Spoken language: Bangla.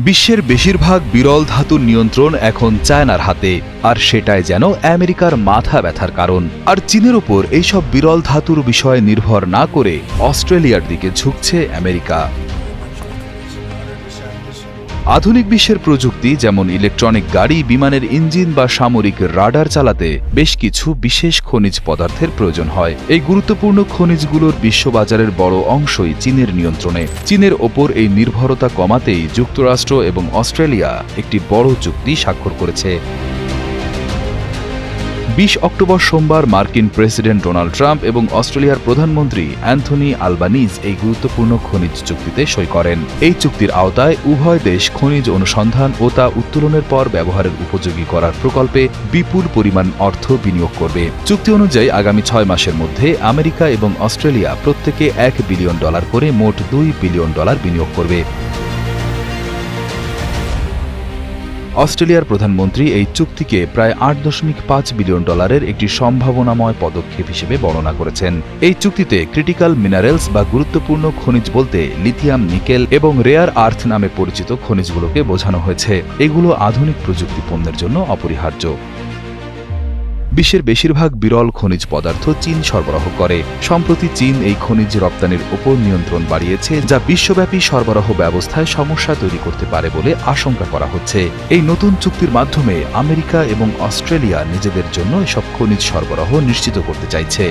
বিশ্বের বেশিরভাগ বিরল ধাতুর নিয়ন্ত্রণ এখন চায়নার হাতে, আর সেটাই যেন আমেরিকার মাথা ব্যথার কারণ। আর চীনের উপর এইসব বিরল ধাতুর বিষয়ে নির্ভর না করে অস্ট্রেলিয়ার দিকে ঝুঁকছে আমেরিকা। আধুনিক বিশ্বের প্রযুক্তি যেমন ইলেকট্রনিক গাড়ি, বিমানের ইঞ্জিন বা সামরিক রাডার চালাতে বেশ কিছু বিশেষ খনিজ পদার্থের প্রয়োজন হয়। এই গুরুত্বপূর্ণ খনিজগুলোর বিশ্ববাজারের বড় অংশই চীনের নিয়ন্ত্রণে। চীনের ওপর এই নির্ভরতা কমাতেই যুক্তরাষ্ট্র এবং অস্ট্রেলিয়া একটি বড় চুক্তি স্বাক্ষর করেছে। ২০ অক্টোবর সোমবার মার্কিন প্রেসিডেন্ট ডোনাল্ড ট্রাম্প এবং অস্ট্রেলিয়ার প্রধানমন্ত্রী অ্যান্থনি আলবানিজ এই গুরুত্বপূর্ণ খনিজ চুক্তিতে সই করেন। এই চুক্তির আওতায় উভয় দেশ খনিজ অনুসন্ধান ও তা উত্তোলনের পর ব্যবহারের উপযোগী করার প্রকল্পে বিপুল পরিমাণ অর্থ বিনিয়োগ করবে। চুক্তি অনুযায়ী আগামী ৬ মাসের মধ্যে আমেরিকা এবং অস্ট্রেলিয়া প্রত্যেকে $১ বিলিয়ন করে মোট $২ বিলিয়ন বিনিয়োগ করবে। অস্ট্রেলিয়ার প্রধানমন্ত্রী এই চুক্তিকে প্রায় $৮.৫ বিলিয়ন একটি সম্ভাবনাময় পদক্ষেপ হিসেবে বর্ণনা করেছেন। এই চুক্তিতে ক্রিটিক্যাল মিনারেলস বা গুরুত্বপূর্ণ খনিজ বলতে লিথিয়াম, নিকেল এবং রেয়ার আর্থ নামে পরিচিত খনিজগুলোকে বোঝানো হয়েছে। এগুলো আধুনিক প্রযুক্তি পণ্যের জন্য অপরিহার্য। বিশ্বের বেশিরভাগ বিরল খনিজ পদার্থ চীন সরবরাহ করে। সম্প্রতি চীন এই খনিজ রপ্তানির ওপর নিয়ন্ত্রণ বাড়িয়েছে, যা বিশ্বব্যাপী সরবরাহ ব্যবস্থায় সমস্যা তৈরি করতে পারে বলে আশঙ্কা করা হচ্ছে। এই নতুন চুক্তির মাধ্যমে আমেরিকা এবং অস্ট্রেলিয়া নিজেদের জন্য এসব খনিজ সরবরাহ নিশ্চিত করতে চাইছে।